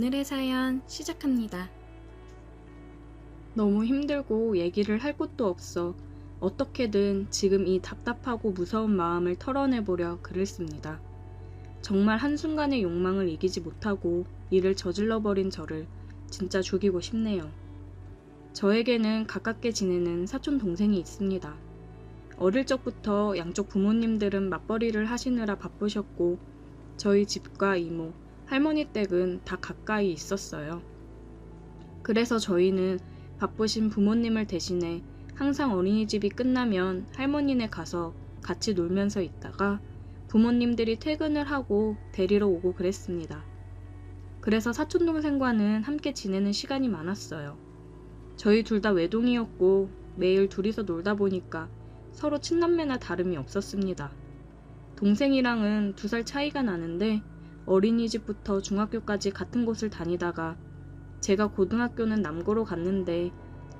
오늘의 사연 시작합니다. 너무 힘들고 얘기를 할 곳도 없어 어떻게든 지금 이 답답하고 무서운 마음을 털어내보려 글을 씁니다. 정말 한순간의 욕망을 이기지 못하고 일을 저질러버린 저를 진짜 죽이고 싶네요. 저에게는 가깝게 지내는 사촌 동생이 있습니다. 어릴 적부터 양쪽 부모님들은 맞벌이를 하시느라 바쁘셨고 저희 집과 이모, 할머니 댁은 다 가까이 있었어요. 그래서 저희는 바쁘신 부모님을 대신해 항상 어린이집이 끝나면 할머니네 가서 같이 놀면서 있다가 부모님들이 퇴근을 하고 데리러 오고 그랬습니다. 그래서 사촌동생과는 함께 지내는 시간이 많았어요. 저희 둘 다 외동이었고 매일 둘이서 놀다 보니까 서로 친남매나 다름이 없었습니다. 동생이랑은 2살 차이가 나는데 어린이집부터 중학교까지 같은 곳을 다니다가 제가 고등학교는 남고로 갔는데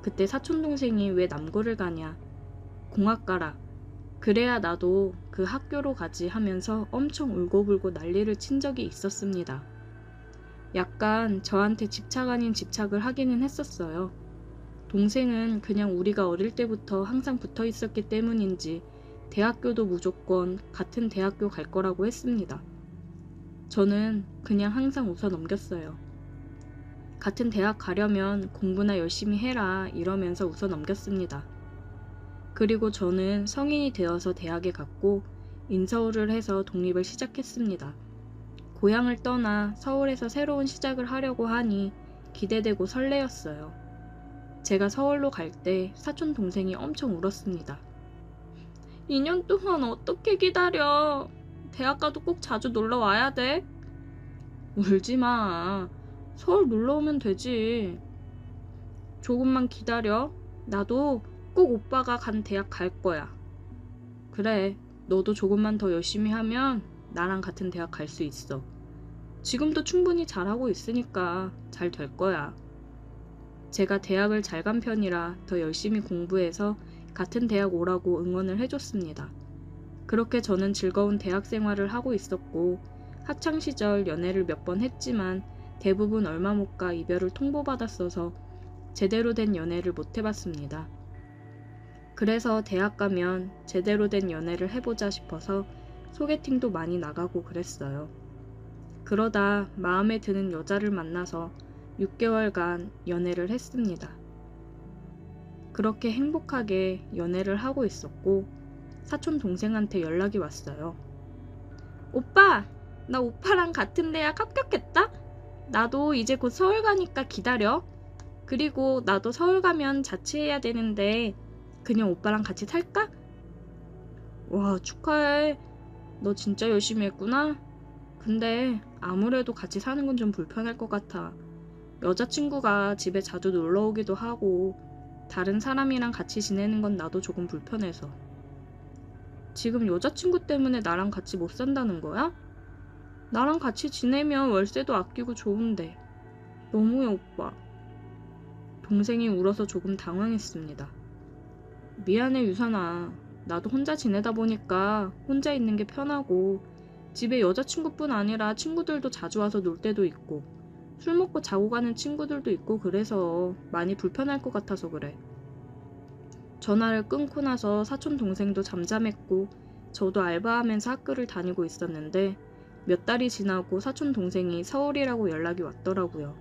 그때 사촌동생이 왜 남고를 가냐, 공학 가라, 그래야 나도 그 학교로 가지 하면서 엄청 울고불고 난리를 친 적이 있었습니다. 약간 저한테 집착 아닌 집착을 하기는 했었어요. 동생은 그냥 우리가 어릴 때부터 항상 붙어 있었기 때문인지 대학교도 무조건 같은 대학교 갈 거라고 했습니다. 저는 그냥 항상 웃어 넘겼어요. 같은 대학 가려면 공부나 열심히 해라 이러면서 웃어 넘겼습니다. 그리고 저는 성인이 되어서 대학에 갔고 인서울을 해서 독립을 시작했습니다. 고향을 떠나 서울에서 새로운 시작을 하려고 하니 기대되고 설레었어요. 제가 서울로 갈 때 사촌 동생이 엄청 울었습니다. 2년 동안 어떻게 기다려? 대학 가도 꼭 자주 놀러 와야 돼? 울지 마. 서울 놀러 오면 되지. 조금만 기다려. 나도 꼭 오빠가 간 대학 갈 거야. 그래, 너도 조금만 더 열심히 하면 나랑 같은 대학 갈 수 있어. 지금도 충분히 잘하고 있으니까 잘 될 거야. 제가 대학을 잘 간 편이라 더 열심히 공부해서 같은 대학 오라고 응원을 해줬습니다. 그렇게 저는 즐거운 대학 생활을 하고 있었고 학창시절 연애를 몇 번 했지만 대부분 얼마 못 가 이별을 통보받았어서 제대로 된 연애를 못 해봤습니다. 그래서 대학 가면 제대로 된 연애를 해보자 싶어서 소개팅도 많이 나가고 그랬어요. 그러다 마음에 드는 여자를 만나서 6개월간 연애를 했습니다. 그렇게 행복하게 연애를 하고 있었고 사촌 동생한테 연락이 왔어요. 오빠! 나 오빠랑 같은 대학 합격했다? 나도 이제 곧 서울 가니까 기다려. 그리고 나도 서울 가면 자취해야 되는데 그냥 오빠랑 같이 살까? 와, 축하해. 너 진짜 열심히 했구나. 근데 아무래도 같이 사는 건 좀 불편할 것 같아. 여자친구가 집에 자주 놀러 오기도 하고 다른 사람이랑 같이 지내는 건 나도 조금 불편해서. 지금 여자친구 때문에 나랑 같이 못 산다는 거야? 나랑 같이 지내면 월세도 아끼고 좋은데. 너무해, 오빠. 동생이 울어서 조금 당황했습니다. 미안해, 유선아. 나도 혼자 지내다 보니까 혼자 있는 게 편하고 집에 여자친구뿐 아니라 친구들도 자주 와서 놀 때도 있고 술 먹고 자고 가는 친구들도 있고 그래서 많이 불편할 것 같아서 그래. 전화를 끊고 나서 사촌 동생도 잠잠했고 저도 알바하면서 학교를 다니고 있었는데 몇 달이 지나고 사촌 동생이 서울이라고 연락이 왔더라고요.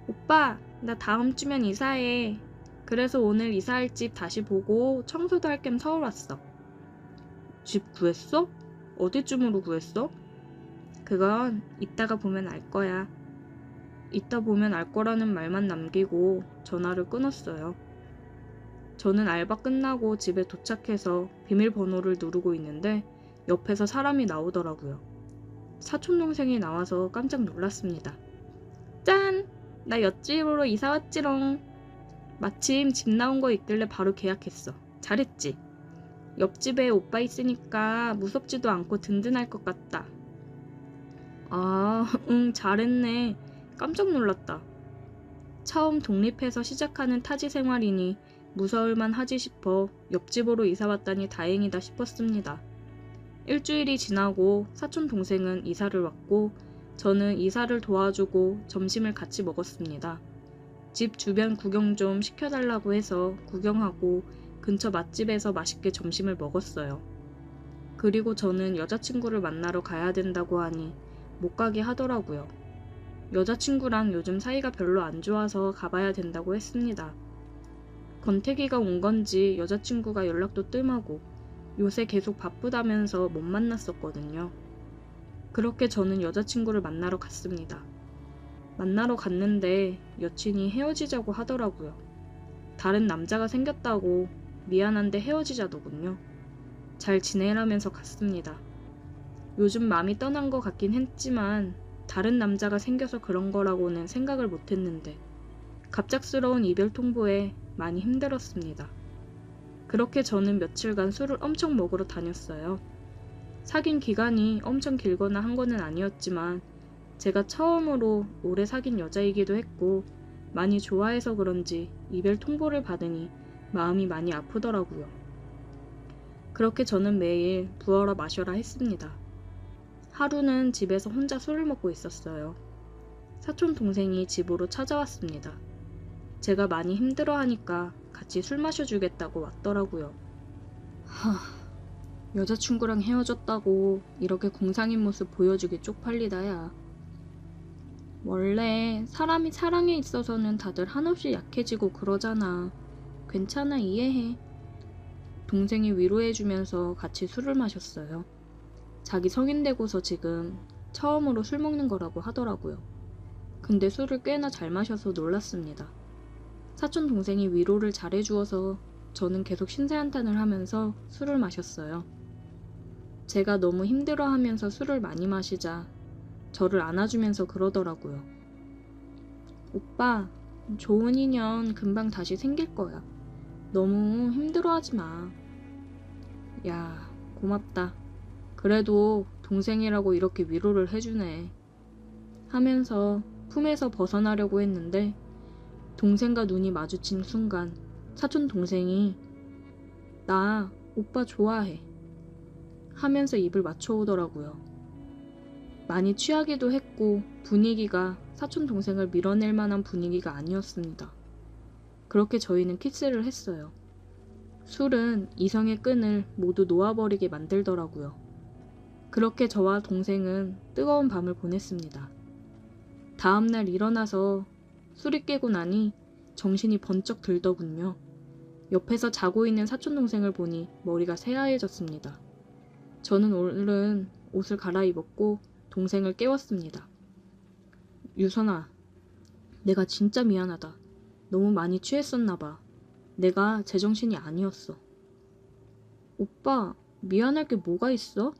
오빠, 나 다음 주면 이사해. 그래서 오늘 이사할 집 다시 보고 청소도 할 겸 서울 왔어. 집 구했어? 어디쯤으로 구했어? 그건 이따가 보면 알 거야. 이따 보면 알 거라는 말만 남기고 전화를 끊었어요. 저는 알바 끝나고 집에 도착해서 비밀번호를 누르고 있는데 옆에서 사람이 나오더라고요. 사촌동생이 나와서 깜짝 놀랐습니다. 짠! 나 옆집으로 이사 왔지롱. 마침 집 나온 거 있길래 바로 계약했어. 잘했지? 옆집에 오빠 있으니까 무섭지도 않고 든든할 것 같다. 아, 응, 잘했네. 깜짝 놀랐다. 처음 독립해서 시작하는 타지 생활이니 무서울만 하지 싶어 옆집으로 이사 왔다니 다행이다 싶었습니다. 일주일이 지나고 사촌 동생은 이사를 왔고 저는 이사를 도와주고 점심을 같이 먹었습니다. 집 주변 구경 좀 시켜달라고 해서 구경하고 근처 맛집에서 맛있게 점심을 먹었어요. 그리고 저는 여자친구를 만나러 가야 된다고 하니 못 가게 하더라고요. 여자친구랑 요즘 사이가 별로 안 좋아서 가봐야 된다고 했습니다. 권태기가 온 건지 여자친구가 연락도 뜸하고 요새 계속 바쁘다면서 못 만났었거든요. 그렇게 저는 여자친구를 만나러 갔습니다. 만나러 갔는데 여친이 헤어지자고 하더라고요. 다른 남자가 생겼다고 미안한데 헤어지자더군요. 잘 지내라면서 갔습니다. 요즘 마음이 떠난 것 같긴 했지만 다른 남자가 생겨서 그런 거라고는 생각을 못 했는데 갑작스러운 이별 통보에 많이 힘들었습니다. 그렇게 저는 며칠간 술을 엄청 먹으러 다녔어요. 사귄 기간이 엄청 길거나 한 거는 아니었지만 제가 처음으로 오래 사귄 여자이기도 했고 많이 좋아해서 그런지 이별 통보를 받으니 마음이 많이 아프더라고요. 그렇게 저는 매일 부어라 마셔라 했습니다. 하루는 집에서 혼자 술을 먹고 있었어요. 사촌 동생이 집으로 찾아왔습니다. 제가 많이 힘들어하니까 같이 술 마셔주겠다고 왔더라고요. 여자친구랑 헤어졌다고 이렇게 공상인 모습 보여주기 쪽팔리다야. 원래 사람이 사랑에 있어서는 다들 한없이 약해지고 그러잖아. 괜찮아, 이해해. 동생이 위로해주면서 같이 술을 마셨어요. 자기 성인 되고서 지금 처음으로 술 먹는 거라고 하더라고요. 근데 술을 꽤나 잘 마셔서 놀랐습니다. 사촌 동생이 위로를 잘해주어서 저는 계속 신세한탄을 하면서 술을 마셨어요. 제가 너무 힘들어하면서 술을 많이 마시자 저를 안아주면서 그러더라고요. 오빠, 좋은 인연 금방 다시 생길 거야. 너무 힘들어하지 마. 야, 고맙다. 그래도 동생이라고 이렇게 위로를 해주네. 하면서 품에서 벗어나려고 했는데 동생과 눈이 마주친 순간 사촌 동생이 나 오빠 좋아해 하면서 입을 맞춰오더라고요. 많이 취하기도 했고 분위기가 사촌 동생을 밀어낼 만한 분위기가 아니었습니다. 그렇게 저희는 키스를 했어요. 술은 이성의 끈을 모두 놓아버리게 만들더라고요. 그렇게 저와 동생은 뜨거운 밤을 보냈습니다. 다음날 일어나서 술이 깨고 나니 정신이 번쩍 들더군요. 옆에서 자고 있는 사촌 동생을 보니 머리가 새하얘졌습니다. 저는 얼른 옷을 갈아입었고 동생을 깨웠습니다. 유선아, 내가 진짜 미안하다. 너무 많이 취했었나봐. 내가 제정신이 아니었어. 오빠, 미안할 게 뭐가 있어?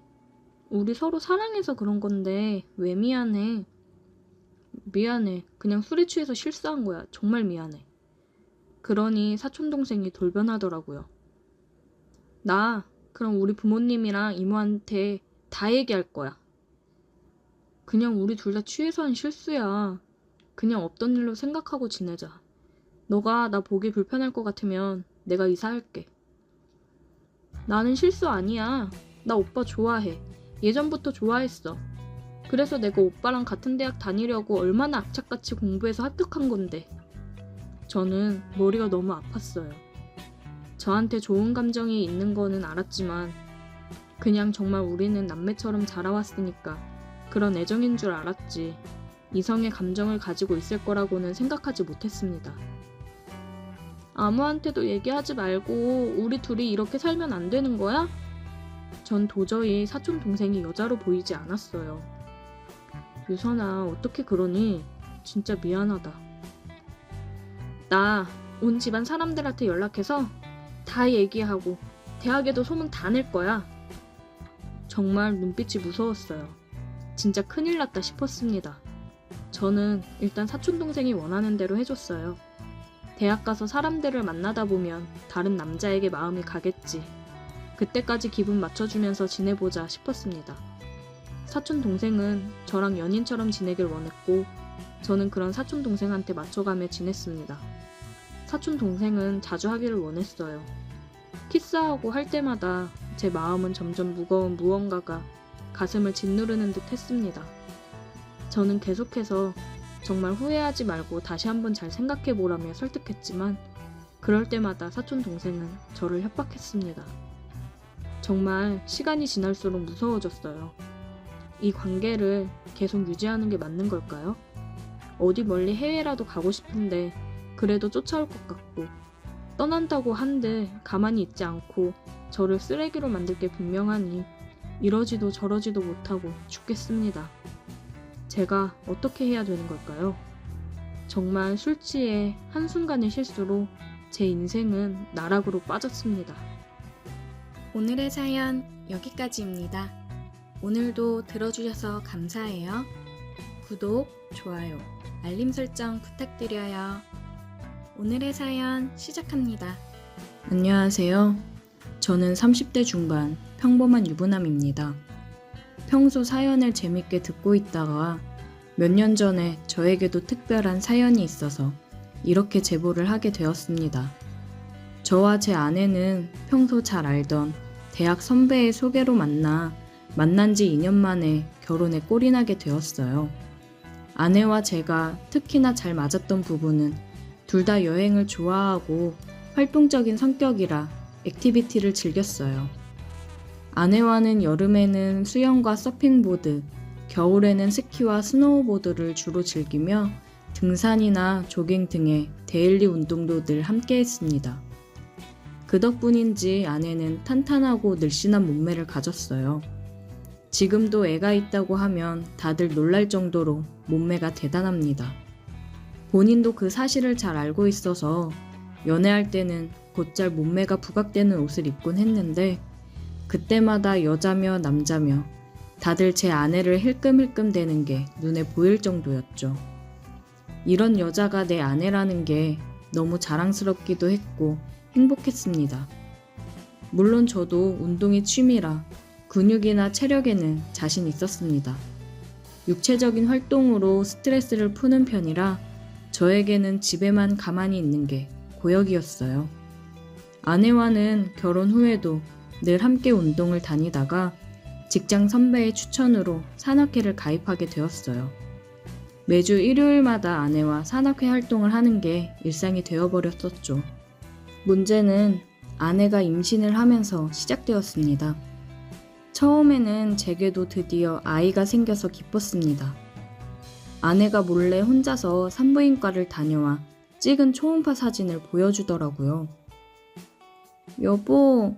우리 서로 사랑해서 그런 건데 왜 미안해? 미안해. 그냥 술에 취해서 실수한 거야. 정말 미안해. 그러니 사촌동생이 돌변하더라고요. 나 그럼 우리 부모님이랑 이모한테 다 얘기할 거야. 그냥 우리 둘 다 취해서 한 실수야. 그냥 없던 일로 생각하고 지내자. 너가 나 보기 불편할 것 같으면 내가 이사할게. 나는 실수 아니야. 나 오빠 좋아해. 예전부터 좋아했어. 그래서 내가 오빠랑 같은 대학 다니려고 얼마나 악착같이 공부해서 합격한 건데. 저는 머리가 너무 아팠어요. 저한테 좋은 감정이 있는 거는 알았지만 그냥 정말 우리는 남매처럼 자라왔으니까 그런 애정인 줄 알았지 이성의 감정을 가지고 있을 거라고는 생각하지 못했습니다. 아무한테도 얘기하지 말고 우리 둘이 이렇게 살면 안 되는 거야? 전 도저히 사촌 동생이 여자로 보이지 않았어요. 유선아, 어떻게 그러니? 진짜 미안하다. 나 온 집안 사람들한테 연락해서 다 얘기하고 대학에도 소문 다 낼 거야. 정말 눈빛이 무서웠어요. 진짜 큰일 났다 싶었습니다. 저는 일단 사촌 동생이 원하는 대로 해줬어요. 대학 가서 사람들을 만나다 보면 다른 남자에게 마음이 가겠지. 그때까지 기분 맞춰주면서 지내보자 싶었습니다. 사촌 동생은 저랑 연인처럼 지내길 원했고 저는 그런 사촌 동생한테 맞춰가며 지냈습니다. 사촌 동생은 자주 하기를 원했어요. 키스하고 할 때마다 제 마음은 점점 무거운 무언가가 가슴을 짓누르는 듯 했습니다. 저는 계속해서 정말 후회하지 말고 다시 한번 잘 생각해보라며 설득했지만 그럴 때마다 사촌 동생은 저를 협박했습니다. 정말 시간이 지날수록 무서워졌어요. 이 관계를 계속 유지하는 게 맞는 걸까요? 어디 멀리 해외라도 가고 싶은데 그래도 쫓아올 것 같고 떠난다고 한들 가만히 있지 않고 저를 쓰레기로 만들 게 분명하니 이러지도 저러지도 못하고 죽겠습니다. 제가 어떻게 해야 되는 걸까요? 정말 술 취해 한순간의 실수로 제 인생은 나락으로 빠졌습니다. 오늘의 사연 여기까지입니다. 오늘도 들어주셔서 감사해요. 구독, 좋아요, 알림 설정 부탁드려요. 오늘의 사연 시작합니다. 안녕하세요. 저는 30대 중반 평범한 유부남입니다. 평소 사연을 재밌게 듣고 있다가 몇 년 전에 저에게도 특별한 사연이 있어서 이렇게 제보를 하게 되었습니다. 저와 제 아내는 평소 잘 알던 대학 선배의 소개로 만난 지 2년 만에 결혼에 꼴이 나게 되었어요. 아내와 제가 특히나 잘 맞았던 부분은 둘 다 여행을 좋아하고 활동적인 성격이라 액티비티를 즐겼어요. 아내와는 여름에는 수영과 서핑보드, 겨울에는 스키와 스노우보드를 주로 즐기며 등산이나 조깅 등의 데일리 운동도 늘 함께 했습니다. 그 덕분인지 아내는 탄탄하고 늘씬한 몸매를 가졌어요. 지금도 애가 있다고 하면 다들 놀랄 정도로 몸매가 대단합니다. 본인도 그 사실을 잘 알고 있어서 연애할 때는 곧잘 몸매가 부각되는 옷을 입곤 했는데 그때마다 여자며 남자며 다들 제 아내를 힐끔힐끔 대는 게 눈에 보일 정도였죠. 이런 여자가 내 아내라는 게 너무 자랑스럽기도 했고 행복했습니다. 물론 저도 운동이 취미라 근육이나 체력에는 자신 있었습니다. 육체적인 활동으로 스트레스를 푸는 편이라 저에게는 집에만 가만히 있는 게 고역이었어요. 아내와는 결혼 후에도 늘 함께 운동을 다니다가 직장 선배의 추천으로 산악회를 가입하게 되었어요. 매주 일요일마다 아내와 산악회 활동을 하는 게 일상이 되어버렸었죠. 문제는 아내가 임신을 하면서 시작되었습니다. 처음에는 제게도 드디어 아이가 생겨서 기뻤습니다. 아내가 몰래 혼자서 산부인과를 다녀와 찍은 초음파 사진을 보여주더라고요. 여보,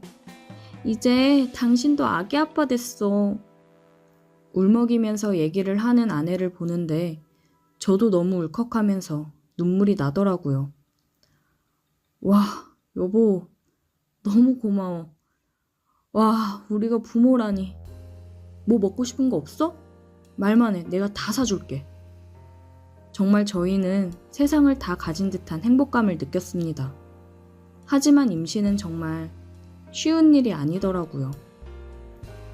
이제 당신도 아기 아빠 됐어. 울먹이면서 얘기를 하는 아내를 보는데 저도 너무 울컥하면서 눈물이 나더라고요. 와, 여보, 너무 고마워. 와, 우리가 부모라니. 뭐 먹고 싶은 거 없어? 말만 해. 내가 다 사줄게. 정말 저희는 세상을 다 가진 듯한 행복감을 느꼈습니다. 하지만 임신은 정말 쉬운 일이 아니더라고요.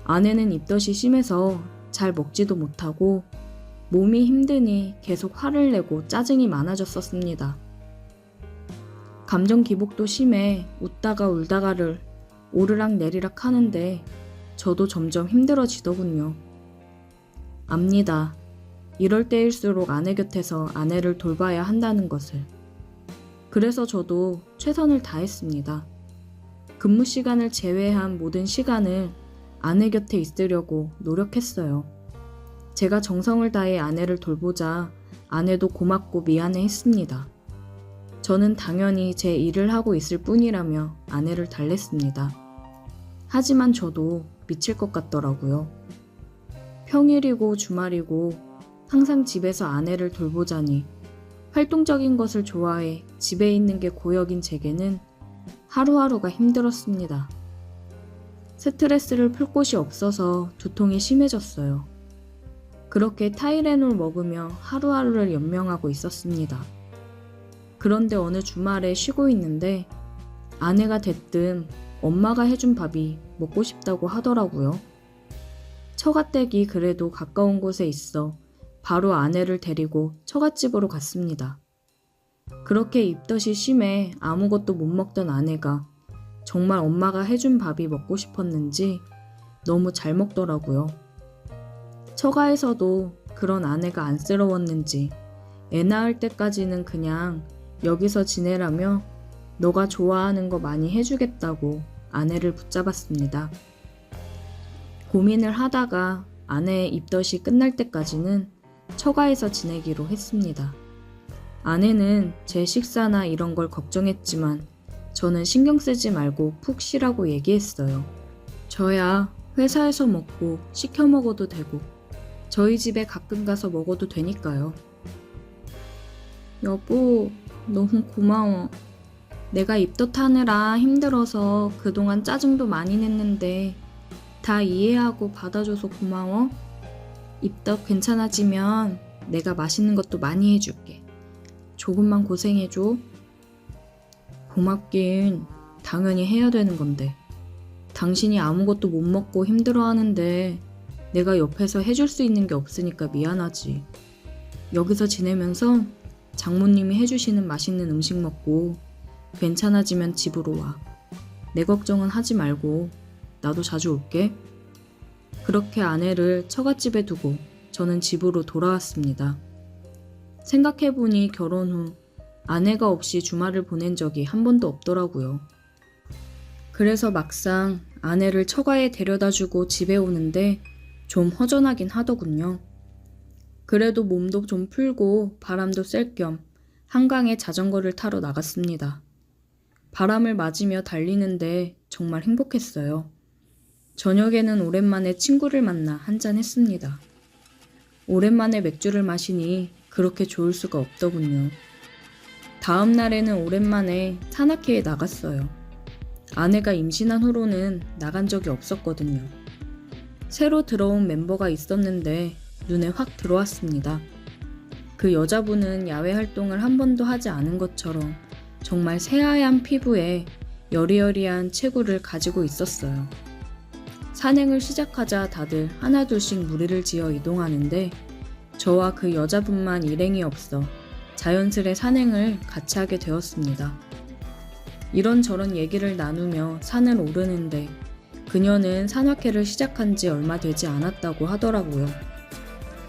아내는 입덧이 심해서 잘 먹지도 못하고 몸이 힘드니 계속 화를 내고 짜증이 많아졌었습니다. 감정 기복도 심해 웃다가 울다가를 오르락 내리락 하는데 저도 점점 힘들어지더군요. 압니다. 이럴 때일수록 아내 곁에서 아내를 돌봐야 한다는 것을. 그래서 저도 최선을 다했습니다. 근무 시간을 제외한 모든 시간을 아내 곁에 있으려고 노력했어요. 제가 정성을 다해 아내를 돌보자 아내도 고맙고 미안해 했습니다. 저는 당연히 제 일을 하고 있을 뿐이라며 아내를 달랬습니다. 하지만 저도 미칠 것 같더라고요. 평일이고 주말이고 항상 집에서 아내를 돌보자니 활동적인 것을 좋아해 집에 있는 게 고역인 제게는 하루하루가 힘들었습니다. 스트레스를 풀 곳이 없어서 두통이 심해졌어요. 그렇게 타이레놀 먹으며 하루하루를 연명하고 있었습니다. 그런데 어느 주말에 쉬고 있는데 아내가 대뜸 엄마가 해준 밥이 먹고 싶다고 하더라고요. 처갓댁이 그래도 가까운 곳에 있어 바로 아내를 데리고 처갓집으로 갔습니다. 그렇게 입덧이 심해 아무것도 못 먹던 아내가 정말 엄마가 해준 밥이 먹고 싶었는지 너무 잘 먹더라고요. 처가에서도 그런 아내가 안쓰러웠는지 애 낳을 때까지는 그냥 여기서 지내라며 너가 좋아하는 거 많이 해주겠다고 아내를 붙잡았습니다. 고민을 하다가 아내의 입덧이 끝날 때까지는 처가에서 지내기로 했습니다. 아내는 제 식사나 이런 걸 걱정했지만 저는 신경 쓰지 말고 푹 쉬라고 얘기했어요. 저야 회사에서 먹고 시켜 먹어도 되고 저희 집에 가끔 가서 먹어도 되니까요. 여보, 너무 고마워. 내가 입덧하느라 힘들어서 그동안 짜증도 많이 냈는데 다 이해하고 받아줘서 고마워. 입덧 괜찮아지면 내가 맛있는 것도 많이 해줄게. 조금만 고생해줘. 고맙긴 당연히 해야 되는 건데 당신이 아무것도 못 먹고 힘들어하는데 내가 옆에서 해줄 수 있는 게 없으니까 미안하지. 여기서 지내면서 장모님이 해주시는 맛있는 음식 먹고 괜찮아지면 집으로 와. 내 걱정은 하지 말고 나도 자주 올게. 그렇게 아내를 처갓집에 두고 저는 집으로 돌아왔습니다. 생각해보니 결혼 후 아내가 없이 주말을 보낸 적이 한 번도 없더라고요. 그래서 막상 아내를 처가에 데려다주고 집에 오는데 좀 허전하긴 하더군요. 그래도 몸도 좀 풀고 바람도 쐴 겸 한강에 자전거를 타러 나갔습니다. 바람을 맞으며 달리는데 정말 행복했어요. 저녁에는 오랜만에 친구를 만나 한잔 했습니다. 오랜만에 맥주를 마시니 그렇게 좋을 수가 없더군요. 다음 날에는 오랜만에 산악회에 나갔어요. 아내가 임신한 후로는 나간 적이 없었거든요. 새로 들어온 멤버가 있었는데 눈에 확 들어왔습니다. 그 여자분은 야외 활동을 한 번도 하지 않은 것처럼 정말 새하얀 피부에 여리여리한 체구를 가지고 있었어요. 산행을 시작하자 다들 하나둘씩 무리를 지어 이동하는데 저와 그 여자분만 일행이 없어 자연스레 산행을 같이 하게 되었습니다. 이런저런 얘기를 나누며 산을 오르는데 그녀는 산악회를 시작한 지 얼마 되지 않았다고 하더라고요.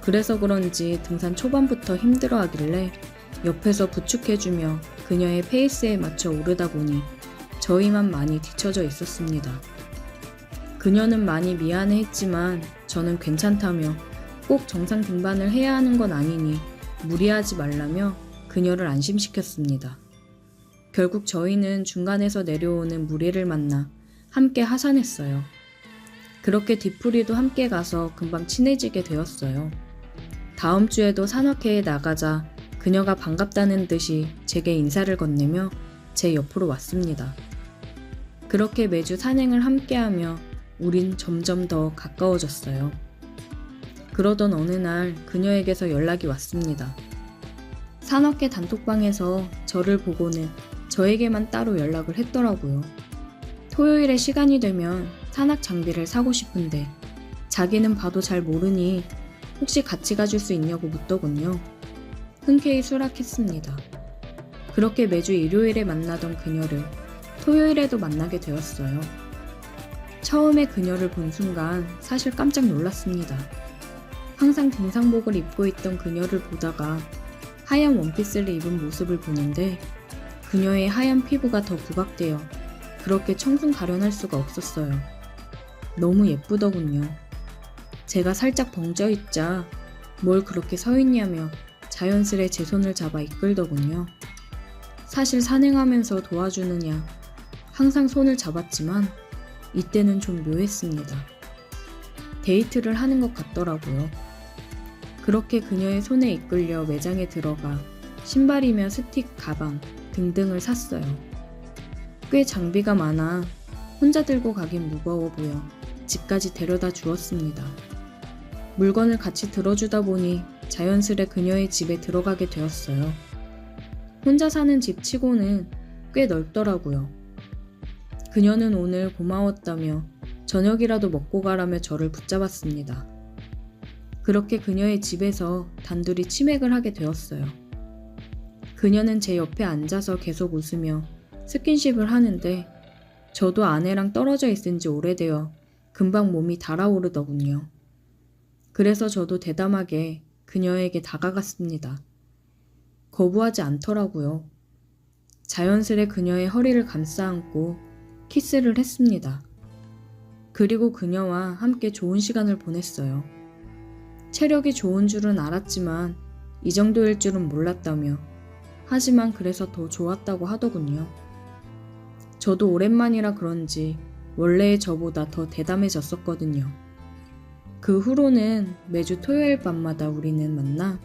그래서 그런지 등산 초반부터 힘들어하길래 옆에서 부축해주며 그녀의 페이스에 맞춰 오르다 보니 저희만 많이 뒤처져 있었습니다. 그녀는 많이 미안해했지만 저는 괜찮다며 꼭 정상 등반을 해야 하는 건 아니니 무리하지 말라며 그녀를 안심시켰습니다. 결국 저희는 중간에서 내려오는 무리를 만나 함께 하산했어요. 그렇게 뒤풀이도 함께 가서 금방 친해지게 되었어요. 다음 주에도 산악회에 나가자 그녀가 반갑다는 듯이 제게 인사를 건네며 제 옆으로 왔습니다. 그렇게 매주 산행을 함께하며 우린 점점 더 가까워졌어요. 그러던 어느 날 그녀에게서 연락이 왔습니다. 산악회 단톡방에서 저를 보고는 저에게만 따로 연락을 했더라고요. 토요일에 시간이 되면 산악 장비를 사고 싶은데 자기는 봐도 잘 모르니 혹시 같이 가줄 수 있냐고 묻더군요. 흔쾌히 수락했습니다. 그렇게 매주 일요일에 만나던 그녀를 토요일에도 만나게 되었어요. 처음에 그녀를 본 순간 사실 깜짝 놀랐습니다. 항상 등산복을 입고 있던 그녀를 보다가 하얀 원피스를 입은 모습을 보는데 그녀의 하얀 피부가 더 부각되어 그렇게 청순 가련할 수가 없었어요. 너무 예쁘더군요. 제가 살짝 벙쪄 있자 뭘 그렇게 서 있냐며 자연스레 제 손을 잡아 이끌더군요. 사실 산행하면서 도와주느냐 항상 손을 잡았지만 이때는 좀 묘했습니다. 데이트를 하는 것 같더라고요. 그렇게 그녀의 손에 이끌려 매장에 들어가 신발이며 스틱, 가방 등등을 샀어요. 꽤 장비가 많아 혼자 들고 가긴 무거워 보여 집까지 데려다 주었습니다. 물건을 같이 들어주다 보니 자연스레 그녀의 집에 들어가게 되었어요. 혼자 사는 집 치고는 꽤 넓더라고요. 그녀는 오늘 고마웠다며 저녁이라도 먹고 가라며 저를 붙잡았습니다. 그렇게 그녀의 집에서 단둘이 치맥을 하게 되었어요. 그녀는 제 옆에 앉아서 계속 웃으며 스킨십을 하는데 저도 아내랑 떨어져 있은 지 오래되어 금방 몸이 달아오르더군요. 그래서 저도 대담하게 그녀에게 다가갔습니다. 거부하지 않더라고요. 자연스레 그녀의 허리를 감싸 안고 키스를 했습니다. 그리고 그녀와 함께 좋은 시간을 보냈어요. 체력이 좋은 줄은 알았지만 이 정도일 줄은 몰랐다며 하지만 그래서 더 좋았다고 하더군요. 저도 오랜만이라 그런지 원래의 저보다 더 대담해졌었거든요. 그 후로는 매주 토요일 밤마다 우리는 만나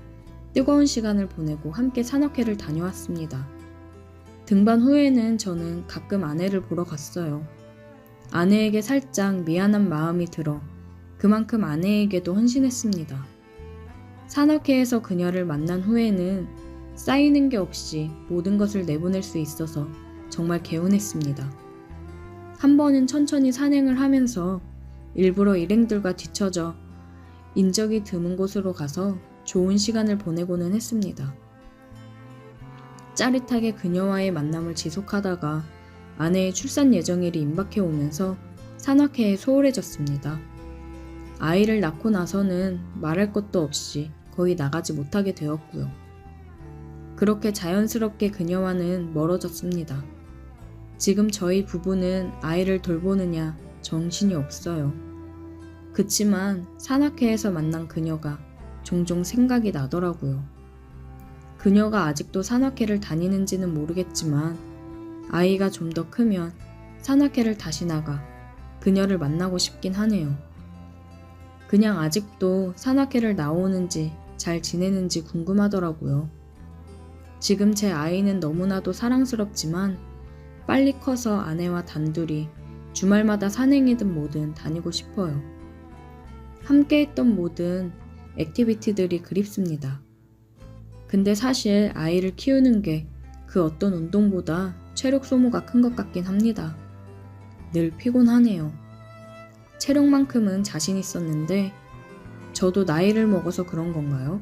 뜨거운 시간을 보내고 함께 산악회를 다녀왔습니다. 등반 후에는 저는 가끔 아내를 보러 갔어요. 아내에게 살짝 미안한 마음이 들어 그만큼 아내에게도 헌신했습니다. 산악회에서 그녀를 만난 후에는 쌓이는 게 없이 모든 것을 내보낼 수 있어서 정말 개운했습니다. 한 번은 천천히 산행을 하면서 일부러 일행들과 뒤처져 인적이 드문 곳으로 가서 좋은 시간을 보내고는 했습니다. 짜릿하게 그녀와의 만남을 지속하다가 아내의 출산 예정일이 임박해 오면서 산악회에 소홀해졌습니다. 아이를 낳고 나서는 말할 것도 없이 거의 나가지 못하게 되었고요. 그렇게 자연스럽게 그녀와는 멀어졌습니다. 지금 저희 부부는 아이를 돌보느냐 정신이 없어요. 그치만 산악회에서 만난 그녀가 종종 생각이 나더라고요. 그녀가 아직도 산악회를 다니는지는 모르겠지만 아이가 좀 더 크면 산악회를 다시 나가 그녀를 만나고 싶긴 하네요. 그냥 아직도 산악회를 나오는지 잘 지내는지 궁금하더라고요. 지금 제 아이는 너무나도 사랑스럽지만 빨리 커서 아내와 단둘이 주말마다 산행이든 뭐든 다니고 싶어요. 함께 했던 모든 액티비티들이 그립습니다. 근데 사실 아이를 키우는 게 그 어떤 운동보다 체력 소모가 큰 것 같긴 합니다. 늘 피곤하네요. 체력만큼은 자신 있었는데 저도 나이를 먹어서 그런 건가요?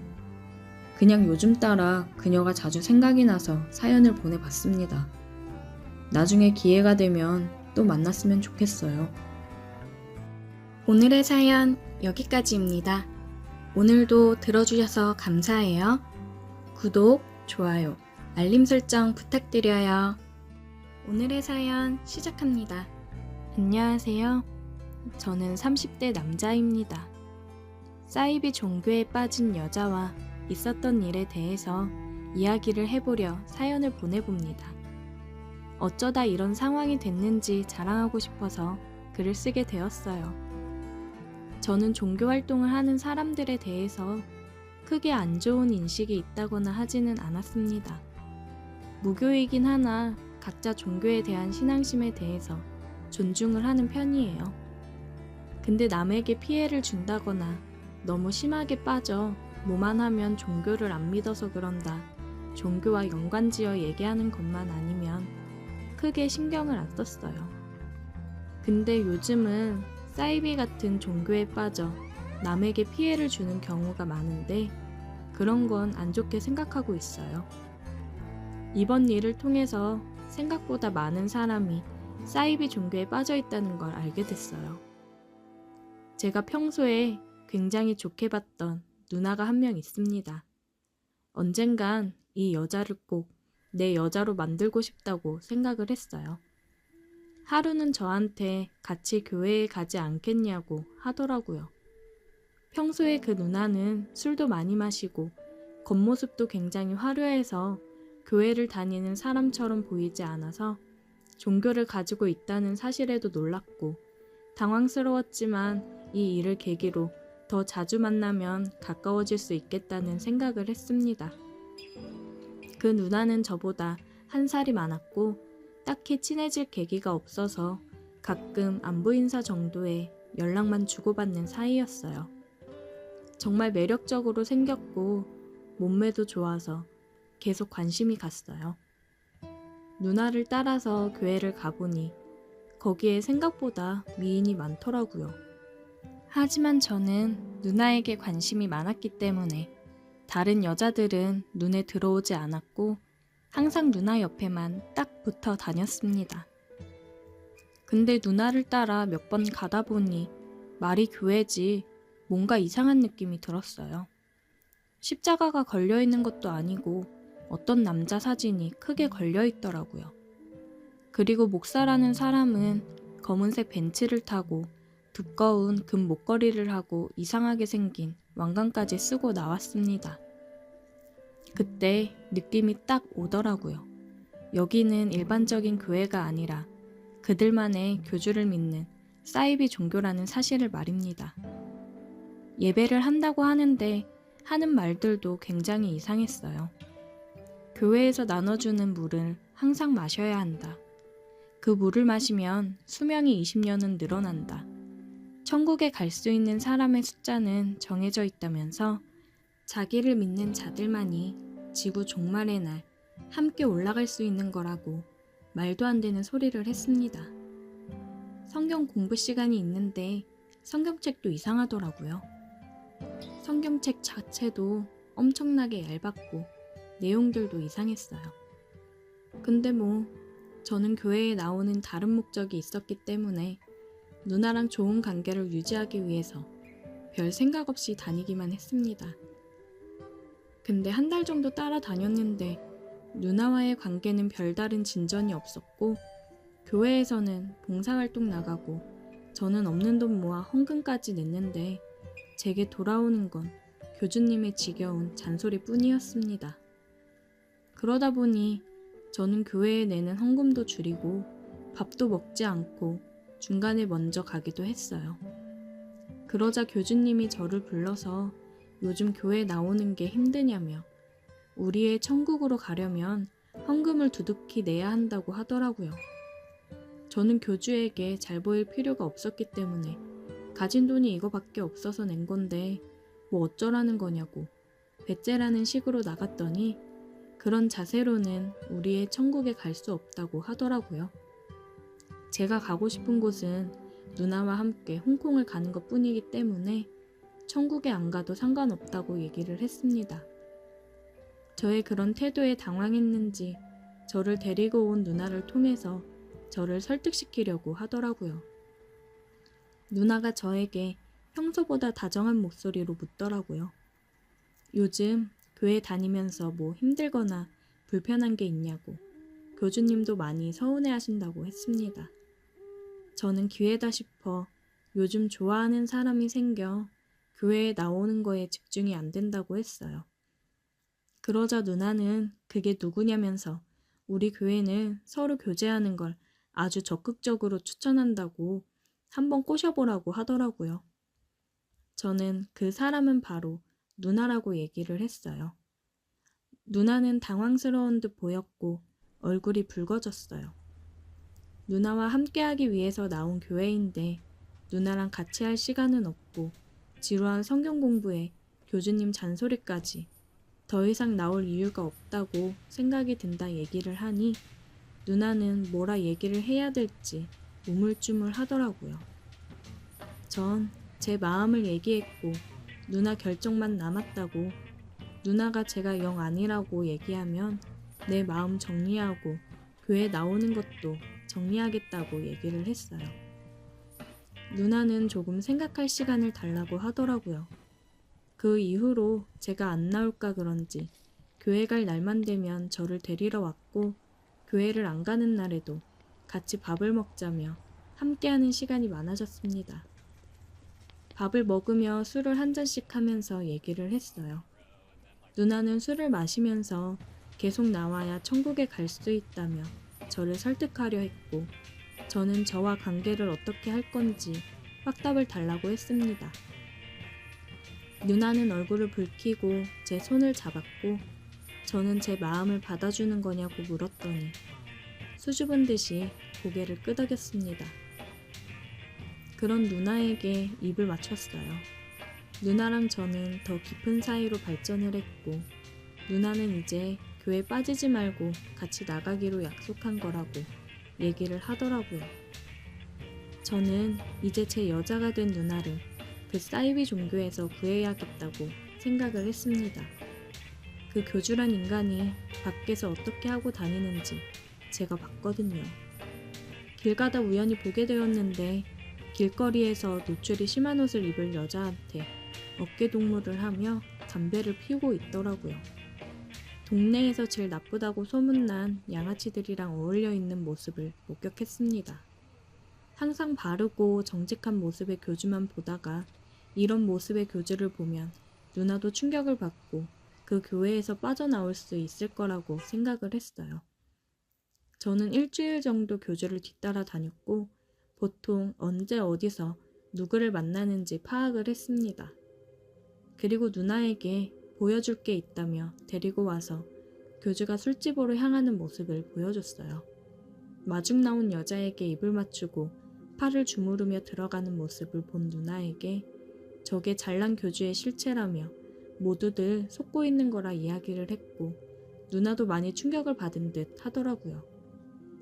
그냥 요즘 따라 그녀가 자주 생각이 나서 사연을 보내봤습니다. 나중에 기회가 되면 또 만났으면 좋겠어요. 오늘의 사연 여기까지입니다. 오늘도 들어주셔서 감사해요. 구독, 좋아요, 알림 설정 부탁드려요. 오늘의 사연 시작합니다. 안녕하세요. 저는 30대 남자입니다. 사이비 종교에 빠진 여자와 있었던 일에 대해서 이야기를 해보려 사연을 보내봅니다. 어쩌다 이런 상황이 됐는지 자랑하고 싶어서 글을 쓰게 되었어요. 저는 종교 활동을 하는 사람들에 대해서 크게 안 좋은 인식이 있다거나 하지는 않았습니다. 무교이긴 하나 각자 종교에 대한 신앙심에 대해서 존중을 하는 편이에요. 근데 남에게 피해를 준다거나 너무 심하게 빠져 뭐만 하면 종교를 안 믿어서 그런다, 종교와 연관지어 얘기하는 것만 아니면 크게 신경을 안 썼어요. 근데 요즘은 사이비 같은 종교에 빠져 남에게 피해를 주는 경우가 많은데 그런 건 안 좋게 생각하고 있어요. 이번 일을 통해서 생각보다 많은 사람이 사이비 종교에 빠져 있다는 걸 알게 됐어요. 제가 평소에 굉장히 좋게 봤던 누나가 한 명 있습니다. 언젠간 이 여자를 꼭 내 여자로 만들고 싶다고 생각을 했어요. 하루는 저한테 같이 교회에 가지 않겠냐고 하더라고요. 평소에 그 누나는 술도 많이 마시고 겉모습도 굉장히 화려해서 교회를 다니는 사람처럼 보이지 않아서 종교를 가지고 있다는 사실에도 놀랐고 당황스러웠지만 이 일을 계기로 더 자주 만나면 가까워질 수 있겠다는 생각을 했습니다. 그 누나는 저보다 한 살이 많았고 딱히 친해질 계기가 없어서 가끔 안부 인사 정도의 연락만 주고받는 사이였어요. 정말 매력적으로 생겼고 몸매도 좋아서 계속 관심이 갔어요. 누나를 따라서 교회를 가보니 거기에 생각보다 미인이 많더라고요. 하지만 저는 누나에게 관심이 많았기 때문에 다른 여자들은 눈에 들어오지 않았고 항상 누나 옆에만 딱 붙어 다녔습니다. 근데 누나를 따라 몇 번 가다 보니 말이 교회지 뭔가 이상한 느낌이 들었어요. 십자가가 걸려 있는 것도 아니고 어떤 남자 사진이 크게 걸려 있더라고요. 그리고 목사라는 사람은 검은색 벤츠를 타고 두꺼운 금 목걸이를 하고 이상하게 생긴 왕관까지 쓰고 나왔습니다. 그때 느낌이 딱 오더라고요. 여기는 일반적인 교회가 아니라 그들만의 교주를 믿는 사이비 종교라는 사실을 말입니다. 예배를 한다고 하는데 하는 말들도 굉장히 이상했어요. 교회에서 나눠주는 물을 항상 마셔야 한다. 그 물을 마시면 수명이 20년은 늘어난다. 천국에 갈 수 있는 사람의 숫자는 정해져 있다면서 자기를 믿는 자들만이 지구 종말의 날 함께 올라갈 수 있는 거라고 말도 안 되는 소리를 했습니다. 성경 공부 시간이 있는데 성경책도 이상하더라고요. 성경책 자체도 엄청나게 얇았고 내용들도 이상했어요. 근데 저는 교회에 나오는 다른 목적이 있었기 때문에 누나랑 좋은 관계를 유지하기 위해서 별 생각 없이 다니기만 했습니다. 근데 한 달 정도 따라다녔는데 누나와의 관계는 별다른 진전이 없었고 교회에서는 봉사활동 나가고 저는 없는 돈 모아 헌금까지 냈는데 제게 돌아오는 건 교주님의 지겨운 잔소리뿐이었습니다. 그러다 보니 저는 교회에 내는 헌금도 줄이고 밥도 먹지 않고 중간에 먼저 가기도 했어요. 그러자 교주님이 저를 불러서 요즘 교회 나오는 게 힘드냐며 우리의 천국으로 가려면 헌금을 두둑히 내야 한다고 하더라고요. 저는 교주에게 잘 보일 필요가 없었기 때문에 가진 돈이 이거밖에 없어서 낸 건데 뭐 어쩌라는 거냐고 배째라는 식으로 나갔더니 그런 자세로는 우리의 천국에 갈 수 없다고 하더라고요. 제가 가고 싶은 곳은 누나와 함께 홍콩을 가는 것 뿐이기 때문에 천국에 안 가도 상관없다고 얘기를 했습니다. 저의 그런 태도에 당황했는지 저를 데리고 온 누나를 통해서 저를 설득시키려고 하더라고요. 누나가 저에게 평소보다 다정한 목소리로 묻더라고요. 요즘 교회 다니면서 뭐 힘들거나 불편한 게 있냐고 교주님도 많이 서운해 하신다고 했습니다. 저는 기회다 싶어 요즘 좋아하는 사람이 생겨 교회에 나오는 거에 집중이 안 된다고 했어요. 그러자 누나는 그게 누구냐면서 우리 교회는 서로 교제하는 걸 아주 적극적으로 추천한다고 한번 꼬셔보라고 하더라고요. 저는 그 사람은 바로 누나라고 얘기를 했어요. 누나는 당황스러운 듯 보였고 얼굴이 붉어졌어요. 누나와 함께하기 위해서 나온 교회인데 누나랑 같이 할 시간은 없고 지루한 성경 공부에 교주님 잔소리까지 더 이상 나올 이유가 없다고 생각이 든다 얘기를 하니 누나는 뭐라 얘기를 해야 될지 우물쭈물 하더라고요. 전 제 마음을 얘기했고 누나 결정만 남았다고 누나가 제가 영 아니라고 얘기하면 내 마음 정리하고 교회 나오는 것도 정리하겠다고 얘기를 했어요. 누나는 조금 생각할 시간을 달라고 하더라고요. 그 이후로 제가 안 나올까 그런지 교회 갈 날만 되면 저를 데리러 왔고 교회를 안 가는 날에도 같이 밥을 먹자며 함께하는 시간이 많아졌습니다. 밥을 먹으며 술을 한 잔씩 하면서 얘기를 했어요. 누나는 술을 마시면서 계속 나와야 천국에 갈 수 있다며 저를 설득하려 했고 저는 저와 관계를 어떻게 할 건지 확답을 달라고 했습니다. 누나는 얼굴을 붉히고 제 손을 잡았고 저는 제 마음을 받아주는 거냐고 물었더니 수줍은 듯이 고개를 끄덕였습니다. 그런 누나에게 입을 맞췄어요. 누나랑 저는 더 깊은 사이로 발전을 했고 누나는 이제 교회 빠지지 말고 같이 나가기로 약속한 거라고 얘기를 하더라고요. 저는 이제 제 여자가 된 누나를 그 사이비 종교에서 구해야겠다고 생각을 했습니다. 그 교주란 인간이 밖에서 어떻게 하고 다니는지 제가 봤거든요. 길 가다 우연히 보게 되었는데 길거리에서 노출이 심한 옷을 입을 여자한테 어깨동무를 하며 담배를 피우고 있더라고요. 동네에서 제일 나쁘다고 소문난 양아치들이랑 어울려 있는 모습을 목격했습니다. 항상 바르고 정직한 모습의 교주만 보다가 이런 모습의 교주를 보면 누나도 충격을 받고 그 교회에서 빠져나올 수 있을 거라고 생각을 했어요. 저는 일주일 정도 교주를 뒤따라 다녔고 보통 언제 어디서 누구를 만나는지 파악을 했습니다. 그리고 누나에게 보여줄 게 있다며 데리고 와서 교주가 술집으로 향하는 모습을 보여줬어요. 마중 나온 여자에게 입을 맞추고 팔을 주무르며 들어가는 모습을 본 누나에게 저게 잘난 교주의 실체라며 모두들 속고 있는 거라 이야기를 했고 누나도 많이 충격을 받은 듯 하더라고요.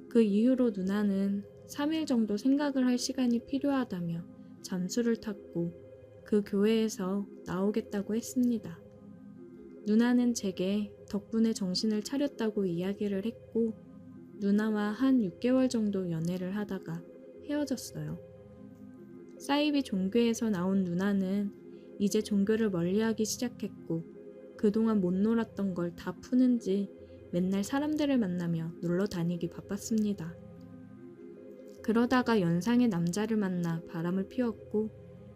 그 이후로 누나는 3일 정도 생각을 할 시간이 필요하다며 잠수를 탔고 그 교회에서 나오겠다고 했습니다. 누나는 제게 덕분에 정신을 차렸다고 이야기를 했고 누나와 한 6개월 정도 연애를 하다가 헤어졌어요. 사이비 종교에서 나온 누나는 이제 종교를 멀리하기 시작했고 그동안 못 놀았던 걸 다 푸는지 맨날 사람들을 만나며 놀러 다니기 바빴습니다. 그러다가 연상의 남자를 만나 바람을 피웠고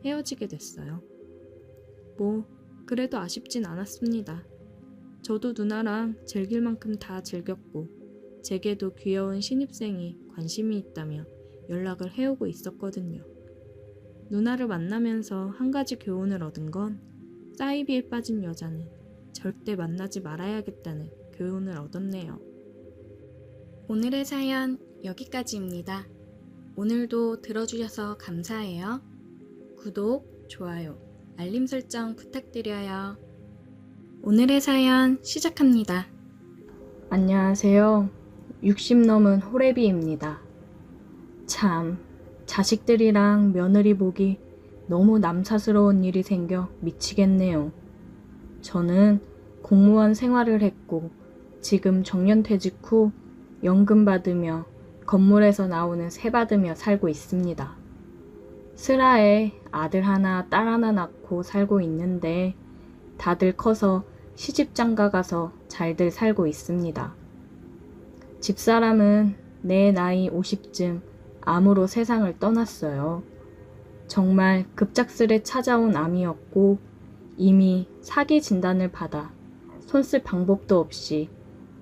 헤어지게 됐어요. 그래도 아쉽진 않았습니다. 저도 누나랑 즐길 만큼 다 즐겼고 제게도 귀여운 신입생이 관심이 있다며 연락을 해오고 있었거든요. 누나를 만나면서 한 가지 교훈을 얻은 건 사이비에 빠진 여자는 절대 만나지 말아야겠다는 교훈을 얻었네요. 오늘의 사연 여기까지입니다. 오늘도 들어주셔서 감사해요. 구독, 좋아요, 알림 설정 부탁드려요. 오늘의 사연 시작합니다. 안녕하세요. 60 넘은 호래비입니다. 참, 자식들이랑 며느리 보기 너무 남사스러운 일이 생겨 미치겠네요. 저는 공무원 생활을 했고 지금 정년퇴직 후 연금 받으며 건물에서 나오는 세 받으며 살고 있습니다. 슬하에 아들 하나, 딸 하나 낳고 살고 있는데 다들 커서 시집장가 가서 잘들 살고 있습니다. 집사람은 내 나이 50쯤 암으로 세상을 떠났어요. 정말 급작스레 찾아온 암이었고 이미 사기 진단을 받아 손쓸 방법도 없이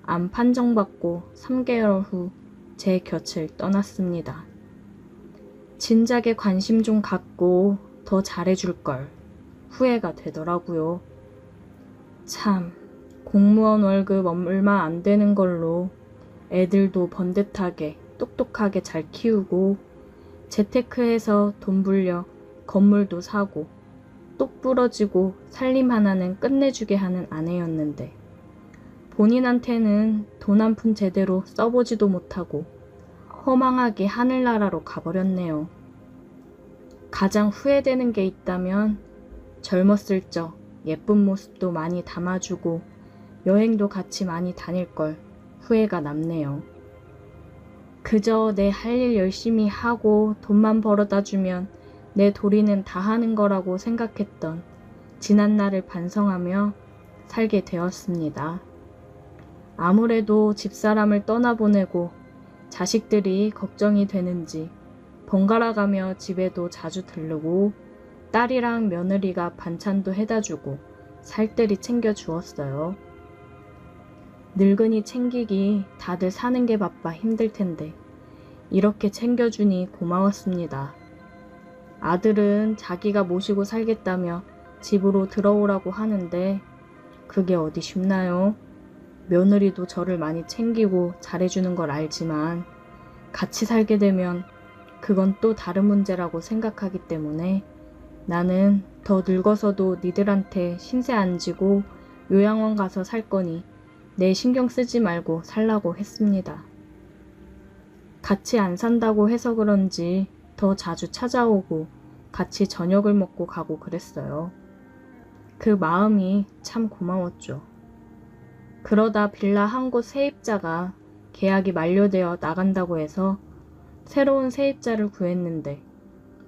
암 판정받고 3개월 후 제 곁을 떠났습니다. 진작에 관심 좀 갖고 더 잘해줄 걸 후회가 되더라고요. 참, 공무원 월급 얼마 안 되는 걸로 애들도 번듯하게 똑똑하게 잘 키우고 재테크해서 돈 불려 건물도 사고 똑 부러지고 살림 하나는 끝내주게 하는 아내였는데 본인한테는 돈 한 푼 제대로 써보지도 못하고 허망하게 하늘나라로 가버렸네요. 가장 후회되는 게 있다면 젊었을 적 예쁜 모습도 많이 담아주고 여행도 같이 많이 다닐 걸 후회가 남네요. 그저 내 할 일 열심히 하고 돈만 벌어다 주면 내 도리는 다 하는 거라고 생각했던 지난 날을 반성하며 살게 되었습니다. 아무래도 집사람을 떠나보내고 자식들이 걱정이 되는지 번갈아가며 집에도 자주 들르고 딸이랑 며느리가 반찬도 해다주고 살뜰히 챙겨주었어요. 늙은이 챙기기 다들 사는 게 바빠 힘들 텐데 이렇게 챙겨주니 고마웠습니다. 아들은 자기가 모시고 살겠다며 집으로 들어오라고 하는데 그게 어디 쉽나요? 며느리도 저를 많이 챙기고 잘해주는 걸 알지만 같이 살게 되면 그건 또 다른 문제라고 생각하기 때문에 나는 더 늙어서도 니들한테 신세 안 지고 요양원 가서 살 거니 내 신경 쓰지 말고 살라고 했습니다. 같이 안 산다고 해서 그런지 더 자주 찾아오고 같이 저녁을 먹고 가고 그랬어요. 그 마음이 참 고마웠죠. 그러다 빌라 한 곳 세입자가 계약이 만료되어 나간다고 해서 새로운 세입자를 구했는데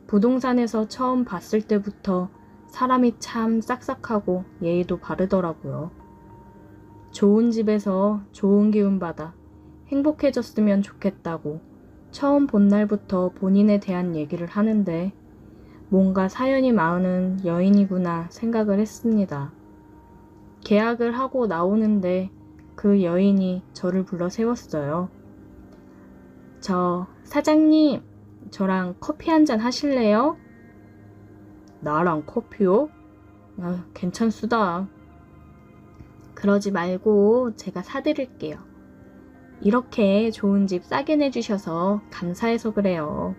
부동산에서 처음 봤을 때부터 사람이 참 싹싹하고 예의도 바르더라고요. 좋은 집에서 좋은 기운 받아 행복해졌으면 좋겠다고 처음 본 날부터 본인에 대한 얘기를 하는데 뭔가 사연이 많은 여인이구나 생각을 했습니다. 계약을 하고 나오는데 그 여인이 저를 불러 세웠어요. 사장님, 저랑 커피 한잔 하실래요? 나랑 커피요? 괜찮수다. 그러지 말고 제가 사드릴게요. 이렇게 좋은 집 싸게 내주셔서 감사해서 그래요.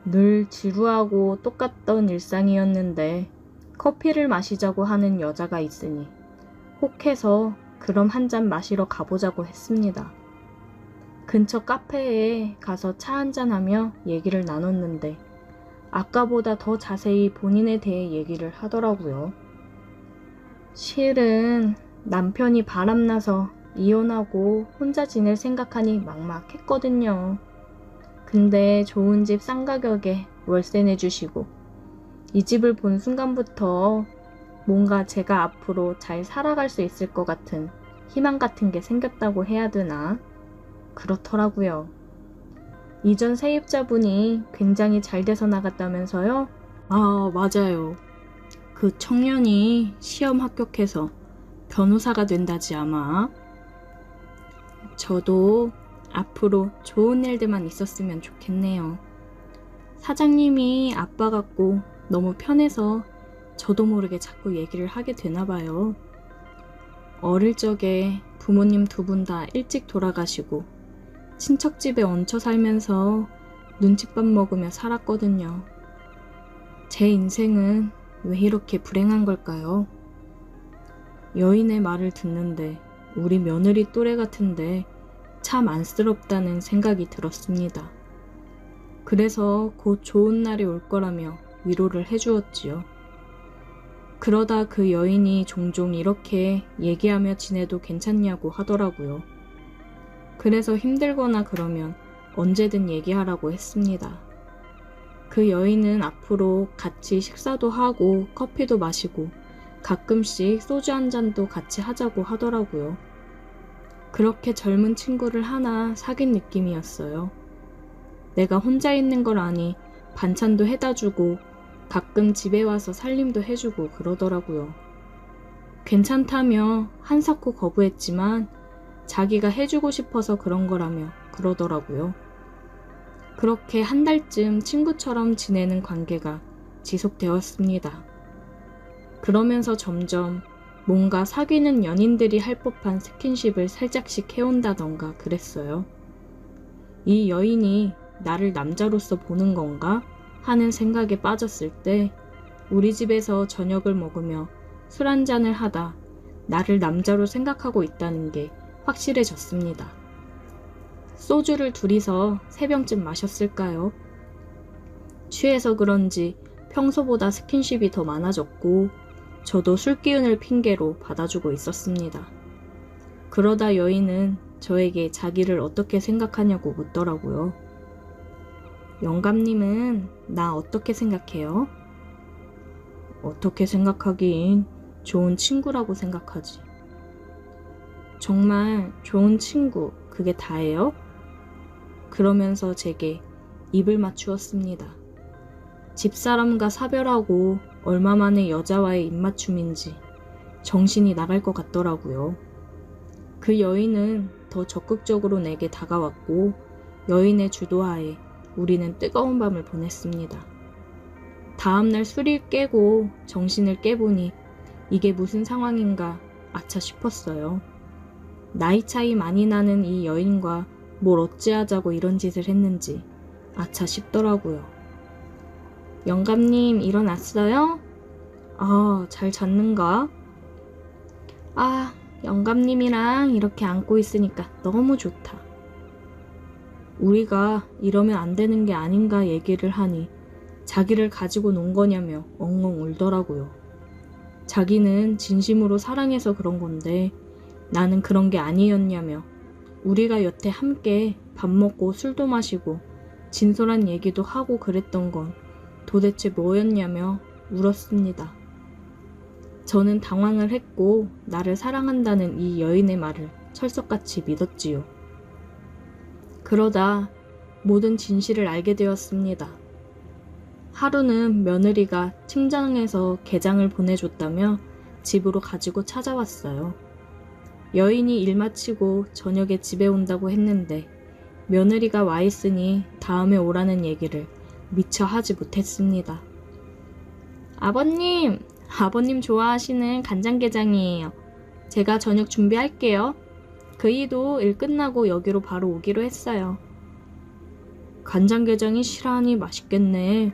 늘 지루하고 똑같던 일상이었는데 커피를 마시자고 하는 여자가 있으니 혹해서 그럼 한 잔 마시러 가보자고 했습니다. 근처 카페에 가서 차 한잔하며 얘기를 나눴는데 아까보다 더 자세히 본인에 대해 얘기를 하더라고요. 실은 남편이 바람나서 이혼하고 혼자 지낼 생각하니 막막했거든요. 근데 좋은 집 싼 가격에 월세 내주시고 이 집을 본 순간부터 뭔가 제가 앞으로 잘 살아갈 수 있을 것 같은 희망 같은 게 생겼다고 해야 되나? 그렇더라고요. 이전 세입자분이 굉장히 잘 돼서 나갔다면서요? 맞아요. 그 청년이 시험 합격해서 변호사가 된다지 아마. 저도 앞으로 좋은 일들만 있었으면 좋겠네요. 사장님이 아빠 같고 너무 편해서 저도 모르게 자꾸 얘기를 하게 되나 봐요. 어릴 적에 부모님 두 분 다 일찍 돌아가시고 친척집에 얹혀 살면서 눈칫밥 먹으며 살았거든요. 제 인생은 왜 이렇게 불행한 걸까요? 여인의 말을 듣는데 우리 며느리 또래 같은데 참 안쓰럽다는 생각이 들었습니다. 그래서 곧 좋은 날이 올 거라며 위로를 해주었지요. 그러다 그 여인이 종종 이렇게 얘기하며 지내도 괜찮냐고 하더라고요. 그래서 힘들거나 그러면 언제든 얘기하라고 했습니다. 그 여인은 앞으로 같이 식사도 하고 커피도 마시고 가끔씩 소주 한 잔도 같이 하자고 하더라고요. 그렇게 젊은 친구를 하나 사귄 느낌이었어요. 내가 혼자 있는 걸 아니 반찬도 해다 주고 가끔 집에 와서 살림도 해주고 그러더라고요. 괜찮다며 한사코 거부했지만 자기가 해주고 싶어서 그런 거라며 그러더라고요. 그렇게 한 달쯤 친구처럼 지내는 관계가 지속되었습니다. 그러면서 점점 뭔가 사귀는 연인들이 할 법한 스킨십을 살짝씩 해온다던가 그랬어요. 이 여인이 나를 남자로서 보는 건가 하는 생각에 빠졌을 때 우리 집에서 저녁을 먹으며 술 한잔을 하다 나를 남자로 생각하고 있다는 게 확실해졌습니다. 소주를 둘이서 3병쯤 마셨을까요? 취해서 그런지 평소보다 스킨십이 더 많아졌고 저도 술 기운을 핑계로 받아주고 있었습니다. 그러다 여인은 저에게 자기를 어떻게 생각하냐고 묻더라고요. 영감님은 나 어떻게 생각해요? 어떻게 생각하긴 좋은 친구라고 생각하지. 정말 좋은 친구, 그게 다예요? 그러면서 제게 입을 맞추었습니다. 집사람과 사별하고 얼마 만에 여자와의 입맞춤인지 정신이 나갈 것 같더라고요. 그 여인은 더 적극적으로 내게 다가왔고 여인의 주도하에 우리는 뜨거운 밤을 보냈습니다. 다음날 술이 깨고 정신을 깨보니 이게 무슨 상황인가 아차 싶었어요. 나이 차이 많이 나는 이 여인과 뭘 어찌하자고 이런 짓을 했는지 아차 싶더라고요. 영감님 일어났어요? 잘 잤는가? 영감님이랑 이렇게 안고 있으니까 너무 좋다. 우리가 이러면 안 되는 게 아닌가 얘기를 하니 자기를 가지고 논 거냐며 엉엉 울더라고요. 자기는 진심으로 사랑해서 그런 건데 나는 그런 게 아니었냐며 우리가 여태 함께 밥 먹고 술도 마시고 진솔한 얘기도 하고 그랬던 건 도대체 뭐였냐며 울었습니다. 저는 당황을 했고 나를 사랑한다는 이 여인의 말을 철석같이 믿었지요. 그러다 모든 진실을 알게 되었습니다. 하루는 며느리가 친정에서 게장을 보내줬다며 집으로 가지고 찾아왔어요. 여인이 일 마치고 저녁에 집에 온다고 했는데 며느리가 와 있으니 다음에 오라는 얘기를 미처 하지 못했습니다. 아버님 좋아하시는 간장게장이에요. 제가 저녁 준비할게요. 그이도 일 끝나고 여기로 바로 오기로 했어요. 간장게장이 실하니 맛있겠네.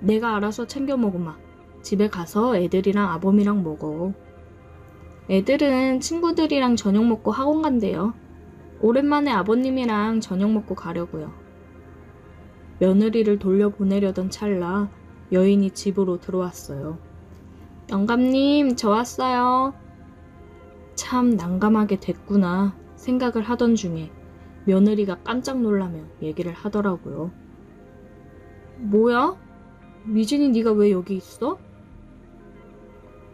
내가 알아서 챙겨 먹으마. 집에 가서 애들이랑 아범이랑 먹어. 애들은 친구들이랑 저녁 먹고 학원 간대요. 오랜만에 아버님이랑 저녁 먹고 가려고요. 며느리를 돌려보내려던 찰나 여인이 집으로 들어왔어요. 영감님, 저 왔어요. 참 난감하게 됐구나 생각을 하던 중에 며느리가 깜짝 놀라며 얘기를 하더라고요. 뭐야? 미진이 네가 왜 여기 있어?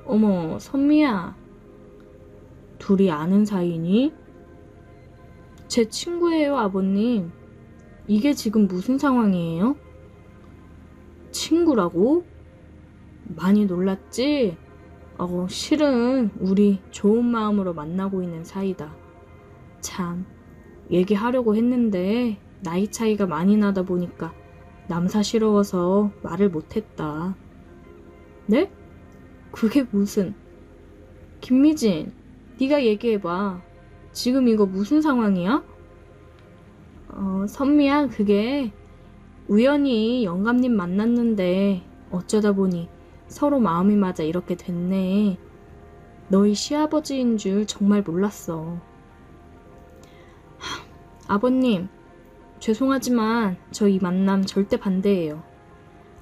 어머, 선미야. 둘이 아는 사이니? 제 친구예요, 아버님. 이게 지금 무슨 상황이에요? 친구라고? 많이 놀랐지? 실은 우리 좋은 마음으로 만나고 있는 사이다. 참, 얘기하려고 했는데 나이 차이가 많이 나다 보니까 남사스러워서 말을 못했다. 네? 그게 무슨... 김미진, 네가 얘기해봐. 지금 이거 무슨 상황이야? 선미야, 그게 우연히 영감님 만났는데 어쩌다 보니 서로 마음이 맞아 이렇게 됐네. 너희 시아버지인 줄 정말 몰랐어. 아버님, 죄송하지만 저 이 만남 절대 반대예요.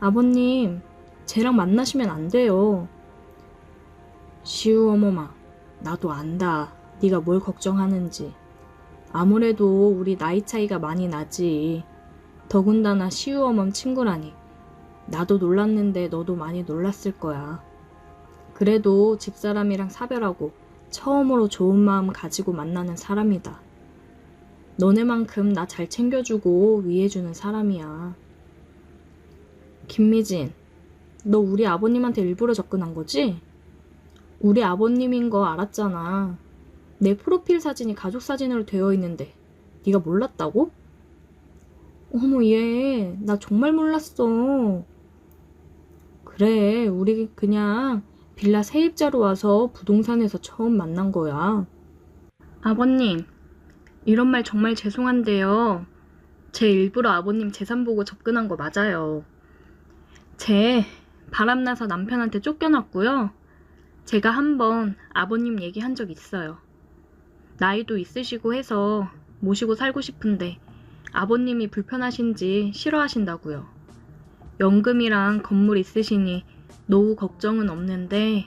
아버님, 쟤랑 만나시면 안 돼요. 시우어머마, 나도 안다. 네가 뭘 걱정하는지. 아무래도 우리 나이 차이가 많이 나지. 더군다나 시우어멈 친구라니. 나도 놀랐는데 너도 많이 놀랐을 거야. 그래도 집사람이랑 사별하고 처음으로 좋은 마음 가지고 만나는 사람이다. 너네만큼 나 잘 챙겨주고 위해주는 사람이야. 김미진, 너 우리 아버님한테 일부러 접근한 거지? 우리 아버님인 거 알았잖아. 내 프로필 사진이 가족 사진으로 되어 있는데 네가 몰랐다고? 어머, 얘, 나 정말 몰랐어. 그래, 우리 그냥 빌라 세입자로 와서 부동산에서 처음 만난 거야. 아버님, 이런 말 정말 죄송한데요. 제 일부러 아버님 재산 보고 접근한 거 맞아요. 쟤 바람나서 남편한테 쫓겨났고요. 제가 한번 아버님 얘기한 적 있어요. 나이도 있으시고 해서 모시고 살고 싶은데 아버님이 불편하신지 싫어하신다고요. 연금이랑 건물 있으시니 노후 걱정은 없는데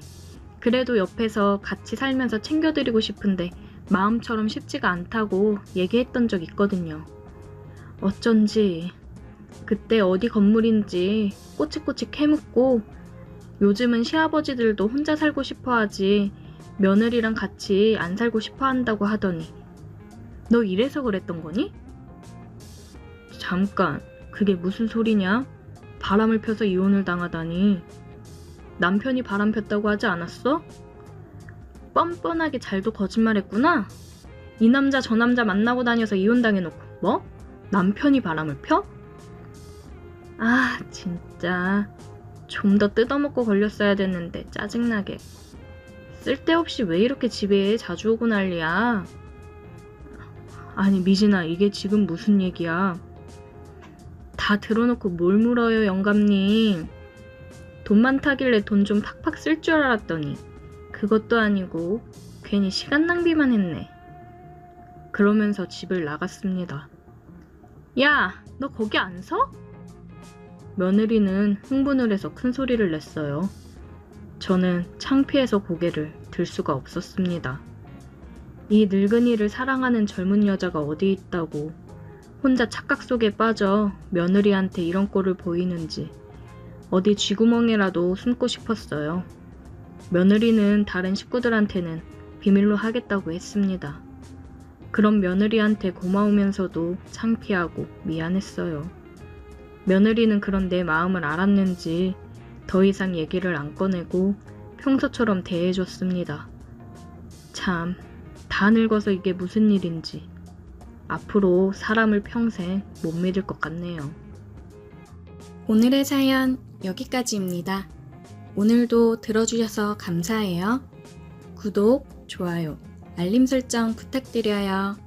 그래도 옆에서 같이 살면서 챙겨드리고 싶은데 마음처럼 쉽지가 않다고 얘기했던 적 있거든요. 어쩐지 그때 어디 건물인지 꼬치꼬치 캐묻고 요즘은 시아버지들도 혼자 살고 싶어 하지 며느리랑 같이 안 살고 싶어 한다고 하더니 너 이래서 그랬던 거니? 잠깐, 그게 무슨 소리냐? 바람을 펴서 이혼을 당하다니. 남편이 바람 폈다고 하지 않았어? 뻔뻔하게 잘도 거짓말했구나. 이 남자 저 남자 만나고 다녀서 이혼당해놓고 뭐? 남편이 바람을 펴? 아, 진짜 좀 더 뜯어먹고 걸렸어야 됐는데 짜증나게. 쓸데없이 왜 이렇게 집에 자주 오고 난리야? 아니 미진아, 이게 지금 무슨 얘기야? 다 들어놓고 뭘 물어요, 영감님. 돈 많다길래 돈 좀 팍팍 쓸 줄 알았더니 그것도 아니고 괜히 시간 낭비만 했네. 그러면서 집을 나갔습니다. 야, 너 거기 안 서? 며느리는 흥분을 해서 큰 소리를 냈어요. 저는 창피해서 고개를 들 수가 없었습니다. 이 늙은이를 사랑하는 젊은 여자가 어디 있다고 혼자 착각 속에 빠져 며느리한테 이런 꼴을 보이는지 어디 쥐구멍이라도 숨고 싶었어요. 며느리는 다른 식구들한테는 비밀로 하겠다고 했습니다. 그런 며느리한테 고마우면서도 창피하고 미안했어요. 며느리는 그런 내 마음을 알았는지 더 이상 얘기를 안 꺼내고 평소처럼 대해줬습니다. 참, 다 늙어서 이게 무슨 일인지. 앞으로 사람을 평생 못 믿을 것 같네요. 오늘의 사연 여기까지입니다. 오늘도 들어주셔서 감사해요. 구독, 좋아요, 알림 설정 부탁드려요.